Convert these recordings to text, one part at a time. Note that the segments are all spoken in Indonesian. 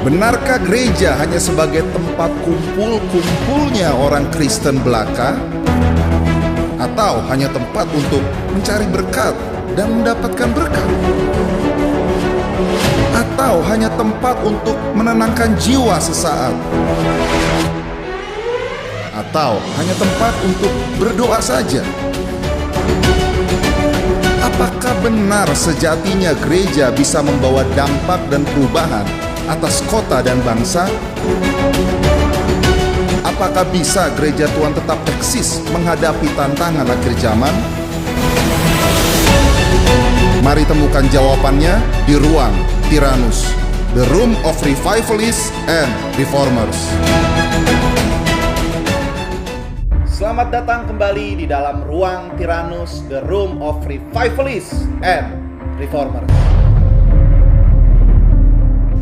Benarkah gereja hanya sebagai tempat kumpul-kumpulnya orang Kristen belaka? Atau hanya tempat untuk mencari berkat dan mendapatkan berkat? Atau hanya tempat untuk menenangkan jiwa sesaat? Atau hanya tempat untuk berdoa saja? Apakah benar sejatinya gereja bisa membawa dampak dan perubahan atas kota dan bangsa? Apakah bisa gereja Tuhan tetap eksis menghadapi tantangan akhir zaman? Mari temukan jawabannya di Ruang Tyrannus, The Room of Revivalists and Reformers. Selamat datang kembali di dalam Ruang Tyrannus, The Room of Revivalists and Reformers.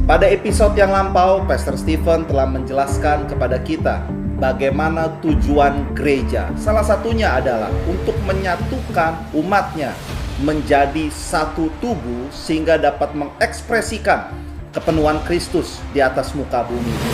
Pada episode yang lampau, Pastor Stephen telah menjelaskan kepada kita bagaimana tujuan gereja. Salah satunya adalah untuk menyatukan umatnya menjadi satu tubuh sehingga dapat mengekspresikan kepenuhan Kristus di atas muka bumi ini.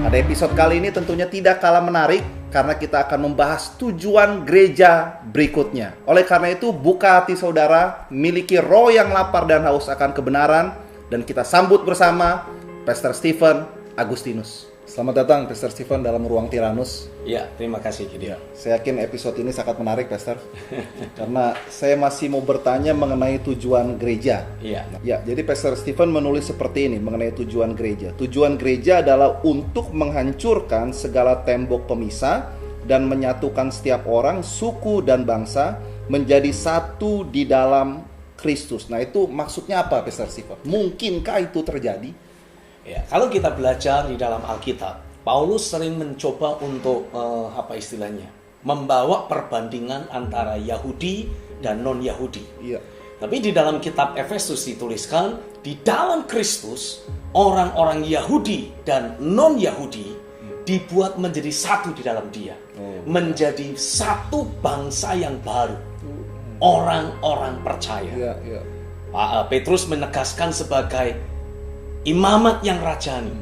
Pada episode kali ini tentunya tidak kalah menarik karena kita akan membahas tujuan gereja berikutnya. Oleh karena itu, buka hati saudara, miliki roh yang lapar dan haus akan kebenaran, dan kita sambut bersama Pastor Stephen Agustinus. Selamat datang Pastor Stephen dalam Ruang Tyrannus. Ya, terima kasih Gideon. Saya yakin episode ini sangat menarik, Pastor. Karena saya masih mau bertanya mengenai tujuan gereja. Iya. Ya, jadi Pastor Stephen menulis seperti ini mengenai tujuan gereja. Tujuan gereja adalah untuk menghancurkan segala tembok pemisah dan menyatukan setiap orang, suku dan bangsa menjadi satu di dalam Kristus. Nah, itu maksudnya apa, Pastor Stephen? Mungkinkah itu terjadi? Ya, kalau kita belajar di dalam Alkitab, Paulus sering mencoba untuk membawa perbandingan antara Yahudi dan non-Yahudi. Iya. Tapi di dalam kitab Efesus dituliskan, di dalam Kristus orang-orang Yahudi dan non-Yahudi dibuat menjadi satu di dalam Dia, menjadi satu bangsa yang baru, orang-orang percaya. Iya, iya. Petrus menegaskan sebagai imamat yang rajani,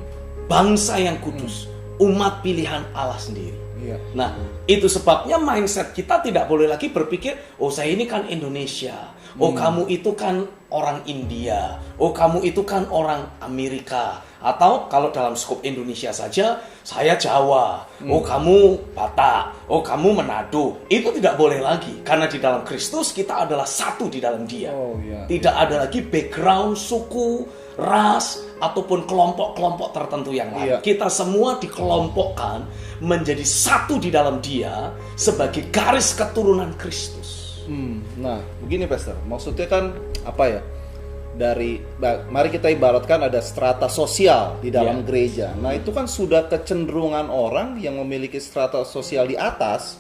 bangsa yang kudus, umat pilihan Allah sendiri. Iya. Nah, itu sebabnya mindset kita tidak boleh lagi berpikir, oh saya ini kan Indonesia, oh kamu itu kan orang India, oh kamu itu kan orang Amerika, atau kalau dalam skop Indonesia saja, saya Jawa, oh kamu Batak, oh kamu Manado. Itu tidak boleh lagi, karena di dalam Kristus kita adalah satu di dalam Dia. Tidak ada lagi background, suku, ras, ataupun kelompok-kelompok tertentu yang lain. Kita semua dikelompokkan menjadi satu di dalam Dia sebagai garis keturunan Kristus. Nah, begini Pastor, maksudnya kan apa ya? Mari kita ibaratkan ada strata sosial di dalam gereja. Nah, itu kan sudah kecenderungan orang yang memiliki strata sosial di atas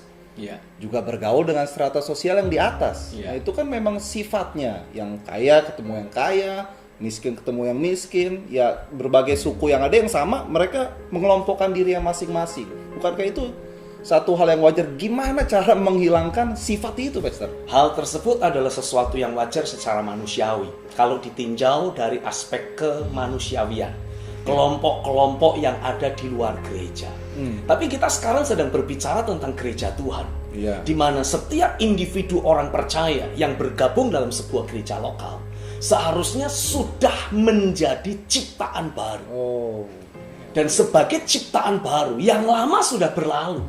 juga bergaul dengan strata sosial yang di atas. Nah, itu kan memang sifatnya, yang kaya ketemu yang kaya, miskin ketemu yang miskin, ya berbagai suku yang ada yang sama, mereka mengelompokkan diri yang masing-masing. Bukankah itu satu hal yang wajar? Gimana cara menghilangkan sifat itu, Pastor? Hal tersebut adalah sesuatu yang wajar secara manusiawi. Kalau ditinjau dari aspek kemanusiawian, kelompok-kelompok yang ada di luar gereja. Tapi kita sekarang sedang berbicara tentang gereja Tuhan, di mana setiap individu orang percaya yang bergabung dalam sebuah gereja lokal seharusnya sudah menjadi ciptaan baru. Dan sebagai ciptaan baru, yang lama sudah berlalu.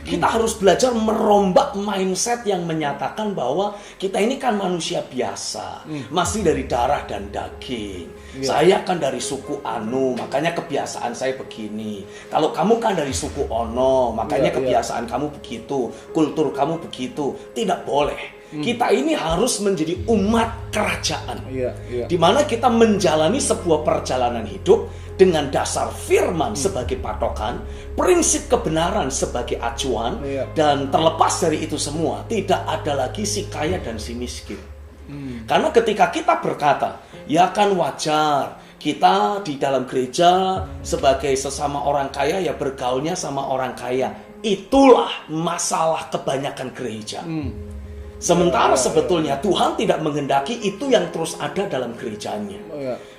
Kita harus belajar merombak mindset yang menyatakan bahwa kita ini kan manusia biasa, masih dari darah dan daging. Saya kan dari suku Anu, makanya kebiasaan saya begini. Kalau kamu kan dari suku Ono, makanya kebiasaan kamu begitu, kultur kamu begitu. Tidak boleh. Kita ini harus menjadi umat kerajaan, di mana kita menjalani sebuah perjalanan hidup dengan dasar firman sebagai patokan, prinsip kebenaran sebagai acuan, dan terlepas dari itu semua, tidak ada lagi si kaya dan si miskin. Karena ketika kita berkata, ya kan wajar, kita di dalam gereja sebagai sesama orang kaya ya bergaulnya sama orang kaya. Itulah masalah kebanyakan gereja. Sementara sebetulnya Tuhan tidak menghendaki itu yang terus ada dalam gerejanya.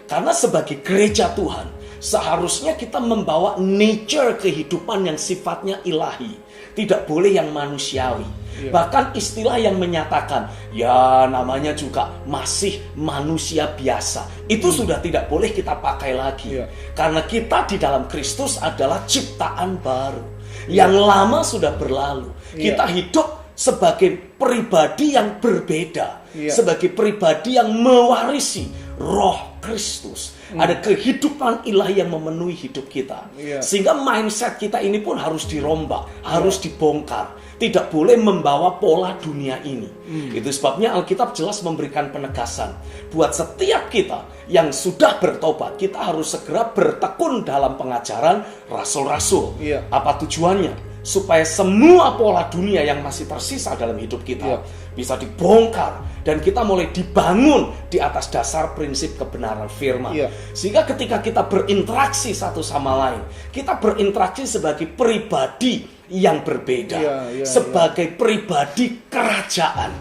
Karena sebagai gereja Tuhan, seharusnya kita membawa nature kehidupan yang sifatnya ilahi. Tidak boleh yang manusiawi. Bahkan istilah yang menyatakan, ya namanya juga masih manusia biasa. Itu sudah tidak boleh kita pakai lagi. Karena kita di dalam Kristus adalah ciptaan baru. Yang lama sudah berlalu. Kita hidup sebagai pribadi yang berbeda, sebagai pribadi yang mewarisi roh Kristus. Ada kehidupan ilahi yang memenuhi hidup kita. Sehingga mindset kita ini pun harus dirombak, harus dibongkar. Tidak boleh membawa pola dunia ini. Itu sebabnya Alkitab jelas memberikan penegasan. Buat setiap kita yang sudah bertobat, kita harus segera bertekun dalam pengajaran rasul-rasul. Apa tujuannya? Supaya semua pola dunia yang masih tersisa dalam hidup kita bisa dibongkar dan kita mulai dibangun di atas dasar prinsip kebenaran firman. Sehingga ketika kita berinteraksi satu sama lain, kita berinteraksi sebagai pribadi yang berbeda, sebagai pribadi kerajaan.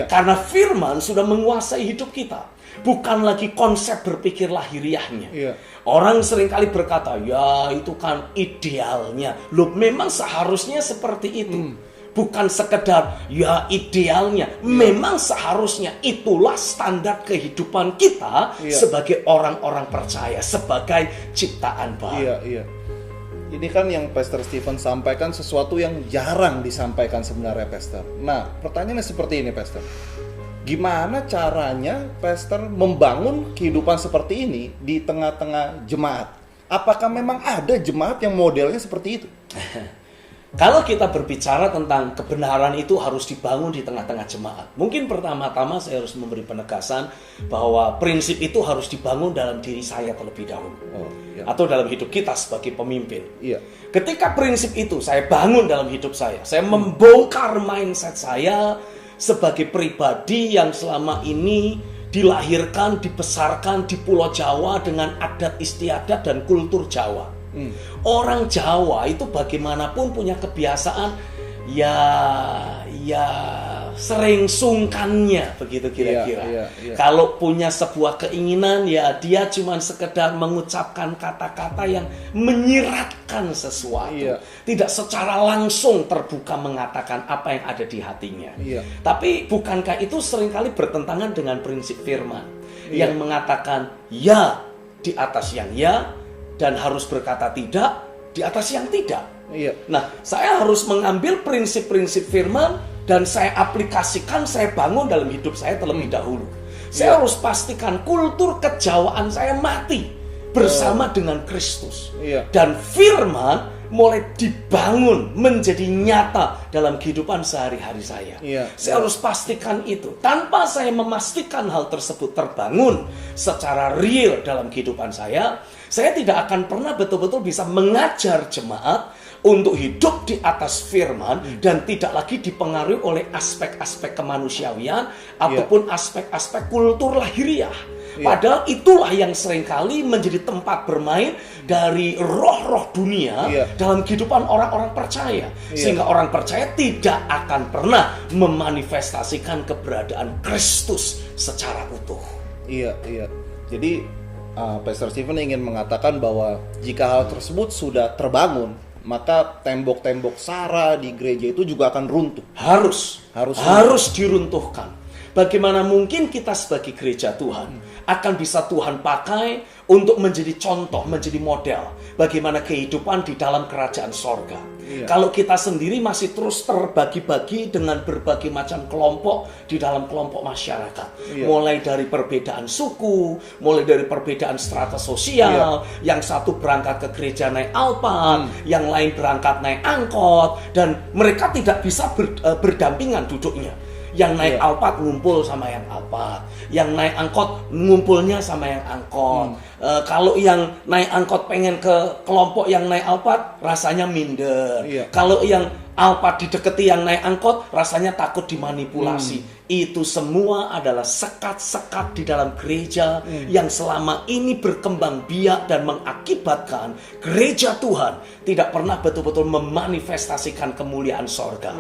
Karena firman sudah menguasai hidup kita. Bukan lagi konsep berpikir lahiriahnya. Orang seringkali berkata, ya itu kan idealnya. Loh, memang seharusnya seperti itu. Bukan sekedar ya idealnya. Memang seharusnya itulah standar kehidupan kita sebagai orang-orang percaya, sebagai ciptaan baru. Ini kan yang Pastor Stephen sampaikan sesuatu yang jarang disampaikan sebenarnya, Pastor. Nah, pertanyaannya seperti ini, Pastor. Gimana caranya Pastor membangun kehidupan seperti ini di tengah-tengah jemaat? Apakah memang ada jemaat yang modelnya seperti itu? Kalau kita berbicara tentang kebenaran itu harus dibangun di tengah-tengah jemaat. Mungkin pertama-tama saya harus memberi penegasan bahwa prinsip itu harus dibangun dalam diri saya terlebih dahulu. Atau dalam hidup kita sebagai pemimpin. Ketika prinsip itu saya bangun dalam hidup saya membongkar mindset saya sebagai pribadi yang selama ini dilahirkan, dibesarkan di Pulau Jawa dengan adat istiadat dan kultur Jawa. Orang Jawa itu bagaimanapun punya kebiasaan ya sering sungkannya, begitu kira-kira. Kalau punya sebuah keinginan, ya dia cuma sekedar mengucapkan kata-kata yang menyiratkan sesuatu. Tidak secara langsung terbuka mengatakan apa yang ada di hatinya. Tapi bukankah itu seringkali bertentangan dengan prinsip firman yang mengatakan ya di atas yang ya, dan harus berkata tidak di atas yang tidak. Nah, saya harus mengambil prinsip-prinsip firman dan saya aplikasikan, saya bangun dalam hidup saya terlebih dahulu. Saya harus pastikan kultur kejawaan saya mati bersama dengan Kristus. Dan firman mulai dibangun menjadi nyata dalam kehidupan sehari-hari saya. Saya harus pastikan itu. Tanpa saya memastikan hal tersebut terbangun secara real dalam kehidupan saya tidak akan pernah betul-betul bisa mengajar jemaat untuk hidup di atas firman dan tidak lagi dipengaruhi oleh aspek-aspek kemanusiawian ataupun aspek-aspek kultur lahiriah. Padahal itulah yang seringkali menjadi tempat bermain dari roh-roh dunia dalam kehidupan orang-orang percaya. Sehingga orang percaya tidak akan pernah memanifestasikan keberadaan Kristus secara utuh. Jadi Pastor Stephen ingin mengatakan bahwa jika hal tersebut sudah terbangun, maka tembok-tembok SARA di gereja itu juga akan runtuh. Harus diruntuhkan. Bagaimana mungkin kita sebagai gereja Tuhan akan bisa Tuhan pakai untuk menjadi contoh, menjadi model bagaimana kehidupan di dalam kerajaan sorga. Kalau kita sendiri masih terus terbagi-bagi dengan berbagai macam kelompok di dalam kelompok masyarakat. Mulai dari perbedaan suku, mulai dari perbedaan strata sosial. Yang satu berangkat ke gereja naik Alphard, yang lain berangkat naik angkot, dan mereka tidak bisa berdampingan duduknya. Yang naik Alphard ngumpul sama yang Alphard, yang naik angkot ngumpulnya sama yang angkot. Kalau yang naik angkot pengen ke kelompok yang naik Alphard, rasanya minder. Kalau yang Alpa dideketi yang naik angkot, rasanya takut dimanipulasi. Itu semua adalah sekat-sekat di dalam gereja yang selama ini berkembang biak dan mengakibatkan gereja Tuhan tidak pernah betul-betul memanifestasikan kemuliaan sorga.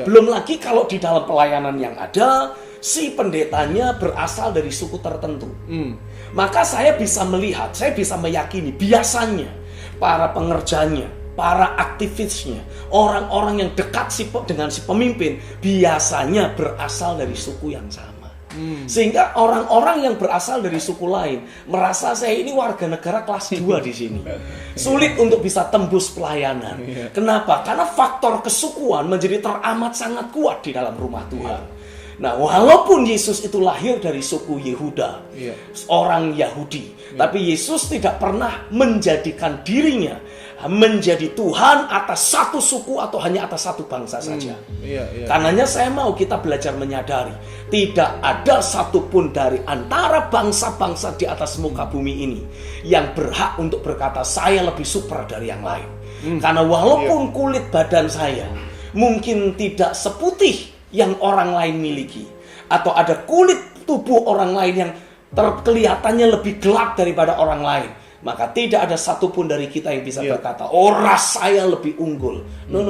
Belum lagi kalau di dalam pelayanan yang ada, si pendetanya berasal dari suku tertentu. Maka saya bisa melihat, saya bisa meyakini biasanya para pengerjanya, para aktivisnya, orang-orang yang dekat dengan si pemimpin biasanya berasal dari suku yang sama. Sehingga orang-orang yang berasal dari suku lain merasa saya ini warga negara kelas 2 di sini. Sulit untuk bisa tembus pelayanan. Kenapa? Karena faktor kesukuan menjadi teramat sangat kuat di dalam rumah Tuhan. Nah, walaupun Yesus itu lahir dari suku Yehuda, orang Yahudi, tapi Yesus tidak pernah menjadikan dirinya menjadi Tuhan atas satu suku atau hanya atas satu bangsa saja. Karenanya saya mau kita belajar menyadari tidak ada satupun dari antara bangsa-bangsa di atas muka bumi ini yang berhak untuk berkata saya lebih super dari yang lain. Karena walaupun kulit badan saya mungkin tidak seputih yang orang lain miliki, atau ada kulit tubuh orang lain yang kelihatannya lebih gelap daripada orang lain, maka tidak ada satupun dari kita yang bisa berkata, oh ras saya lebih unggul. No.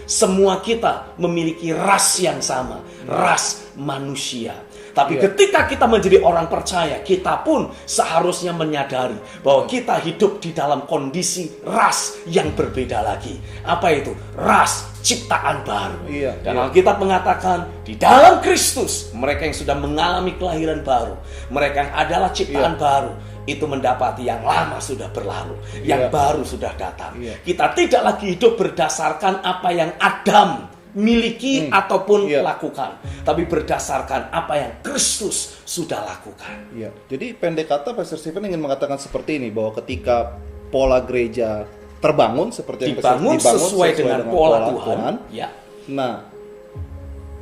Semua kita memiliki ras yang sama, ras manusia. Tapi ketika kita menjadi orang percaya, kita pun seharusnya menyadari bahwa kita hidup di dalam kondisi ras yang berbeda lagi. Apa itu? Ras ciptaan baru. Dan Alkitab mengatakan di dalam Kristus mereka yang sudah mengalami kelahiran baru, mereka yang adalah ciptaan baru, itu mendapati yang lama sudah berlalu, yang baru sudah datang. Kita tidak lagi hidup berdasarkan apa yang Adam miliki ataupun lakukan, tapi berdasarkan apa yang Kristus sudah lakukan. Jadi pendek kata Pastor Stephen ingin mengatakan seperti ini, bahwa ketika pola gereja terbangun seperti yang dibangun sesuai dengan pola Tuhan. Nah,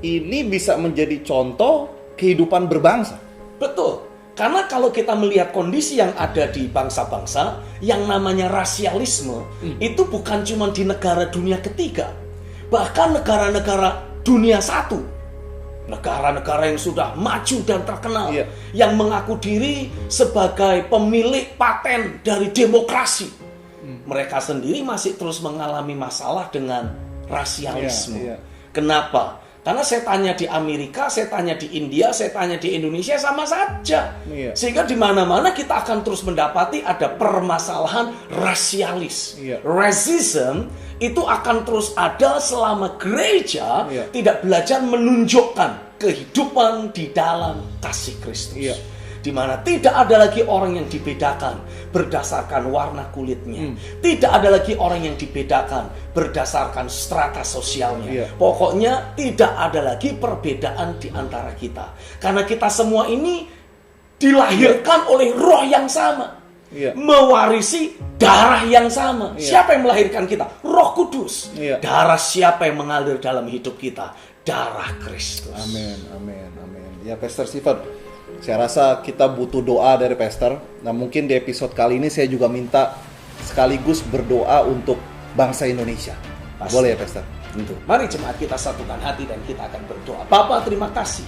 ini bisa menjadi contoh kehidupan berbangsa. Betul. Karena kalau kita melihat kondisi yang ada di bangsa-bangsa, yang namanya rasialisme itu bukan cuma di negara dunia ketiga, bahkan negara-negara dunia satu, negara-negara yang sudah maju dan terkenal, yang mengaku diri sebagai pemilik paten dari demokrasi, mereka sendiri masih terus mengalami masalah dengan rasialisme. Kenapa? Karena saya tanya di Amerika, saya tanya di India, saya tanya di Indonesia, sama saja. Sehingga di mana-mana kita akan terus mendapati ada permasalahan rasialis. Racism itu akan terus ada selama gereja tidak belajar menunjukkan kehidupan di dalam kasih Kristus. Di mana tidak ada lagi orang yang dibedakan berdasarkan warna kulitnya. Tidak ada lagi orang yang dibedakan berdasarkan strata sosialnya. Pokoknya tidak ada lagi perbedaan di antara kita. Karena kita semua ini dilahirkan oleh roh yang sama. Mewarisi darah yang sama. Siapa yang melahirkan kita? Roh Kudus. Darah siapa yang mengalir dalam hidup kita? Darah Kristus. Amin. Ya, Pastor Stephen, saya rasa kita butuh doa dari Pastor. Nah, mungkin di episode kali ini saya juga minta sekaligus berdoa untuk bangsa Indonesia. Pasti. Boleh ya, Pastor? Tentu. Mari jemaat kita satukan hati dan kita akan berdoa. Bapa, terima kasih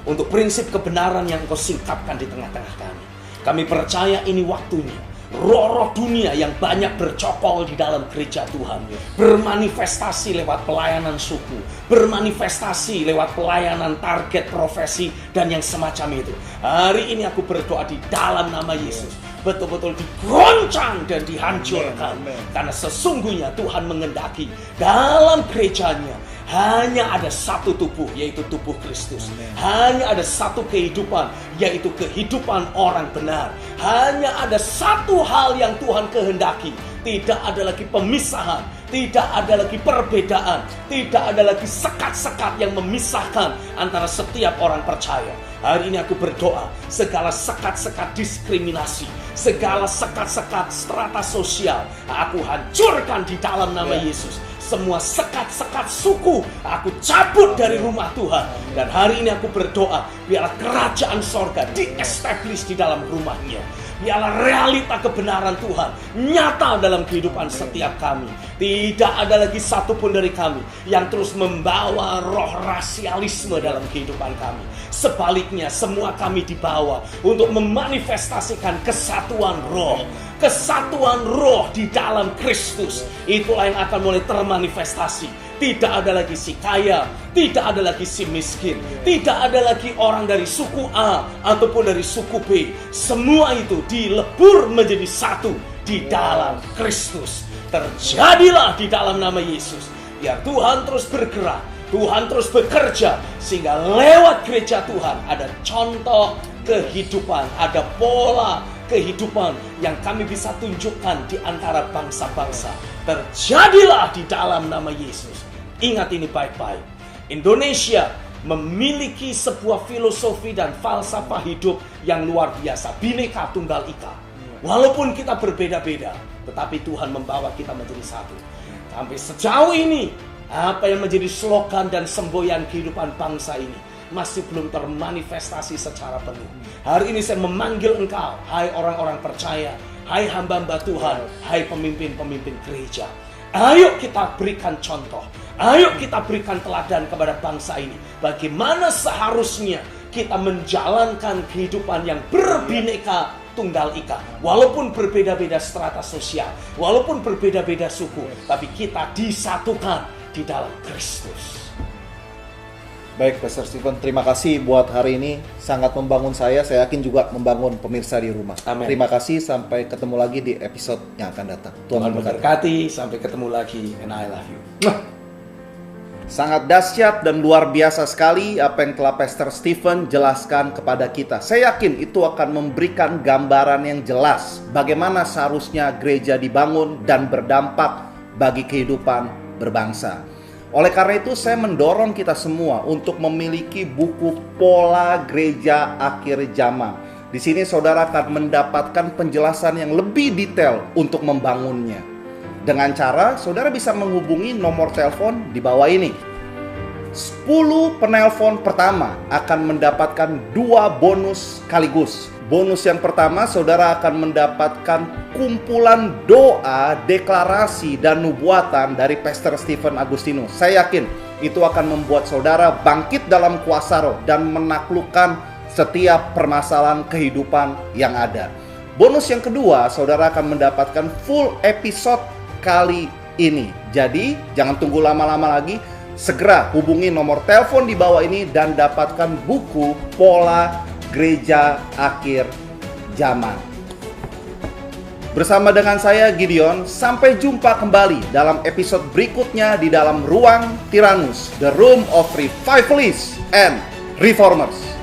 untuk prinsip kebenaran yang Engkau singkapkan di tengah-tengah kami. Kami percaya ini waktunya roh-roh dunia yang banyak bercokol di dalam gereja Tuhan bermanifestasi lewat pelayanan suku, bermanifestasi lewat pelayanan target profesi dan yang semacam itu. Hari ini aku berdoa di dalam nama Yesus, betul-betul digoncang dan dihancurkan. Karena sesungguhnya Tuhan mengendaki dalam gerejanya hanya ada satu tubuh, yaitu tubuh Kristus. Hanya ada satu kehidupan, yaitu kehidupan orang benar. Hanya ada satu hal yang Tuhan kehendaki. Tidak ada lagi pemisahan, tidak ada lagi perbedaan, tidak ada lagi sekat-sekat yang memisahkan antara setiap orang percaya. Hari ini aku berdoa, segala sekat-sekat diskriminasi, segala sekat-sekat strata sosial, aku hancurkan di dalam nama Yesus. Semua sekat-sekat suku aku cabut dari rumah Tuhan. Dan hari ini aku berdoa, biarlah kerajaan sorga di-establish di dalam rumahnya. Biarlah realita kebenaran Tuhan nyata dalam kehidupan setiap kami. Tidak ada lagi satupun dari kami yang terus membawa roh rasialisme dalam kehidupan kami. Sebaliknya, semua kami dibawa untuk memanifestasikan kesatuan roh. Kesatuan roh di dalam Kristus. Itulah yang akan mulai termanifestasi. Tidak ada lagi si kaya, tidak ada lagi si miskin, tidak ada lagi orang dari suku A ataupun dari suku B. Semua itu dilebur menjadi satu di dalam Kristus. Terjadilah di dalam nama Yesus. Biar Tuhan terus bergerak, Tuhan terus bekerja, sehingga lewat gereja Tuhan ada contoh kehidupan, ada pola kehidupan yang kami bisa tunjukkan di antara bangsa-bangsa. Terjadilah di dalam nama Yesus. Ingat ini baik-baik. Indonesia memiliki sebuah filosofi dan falsafah hidup yang luar biasa. Bhinneka Tunggal Ika. Walaupun kita berbeda-beda, tetapi Tuhan membawa kita menjadi satu. Sampai sejauh ini, apa yang menjadi slogan dan semboyan kehidupan bangsa ini masih belum termanifestasi secara penuh. Hari ini saya memanggil engkau, hai orang-orang percaya, hai hamba-hamba Tuhan, hai pemimpin-pemimpin gereja. Ayo kita berikan contoh. Ayo kita berikan teladan kepada bangsa ini. Bagaimana seharusnya kita menjalankan kehidupan yang berbineka tunggal ika. Walaupun berbeda-beda strata sosial, walaupun berbeda-beda suku, tapi kita disatukan di dalam Kristus. Baik, Pastor Stephen, terima kasih buat hari ini. Sangat membangun saya yakin juga membangun pemirsa di rumah. Amin. Terima kasih, sampai ketemu lagi di episode yang akan datang. Tuhan memberkati, sampai ketemu lagi, and I love you. Sangat dahsyat dan luar biasa sekali apa yang telah Pastor Stephen jelaskan kepada kita. Saya yakin itu akan memberikan gambaran yang jelas bagaimana seharusnya gereja dibangun dan berdampak bagi kehidupan berbangsa. Oleh karena itu saya mendorong kita semua untuk memiliki buku Pola Gereja Akhir Zaman. Di sini saudara akan mendapatkan penjelasan yang lebih detail untuk membangunnya. Dengan cara saudara bisa menghubungi nomor telepon di bawah ini. 10 penelpon pertama akan mendapatkan 2 bonus sekaligus. Bonus yang pertama, saudara akan mendapatkan kumpulan doa, deklarasi, dan nubuatan dari Pastor Stephen Agustinus. Saya yakin itu akan membuat saudara bangkit dalam kuasa roh dan menaklukkan setiap permasalahan kehidupan yang ada. Bonus yang kedua, saudara akan mendapatkan full episode kali ini. Jadi, jangan tunggu lama-lama lagi. Segera hubungi nomor telepon di bawah ini dan dapatkan buku Pola Gereja Akhir Zaman. Bersama dengan saya Gideon, sampai jumpa kembali dalam episode berikutnya di dalam Ruang Tyrannus, The Room of Revivalists and Reformers.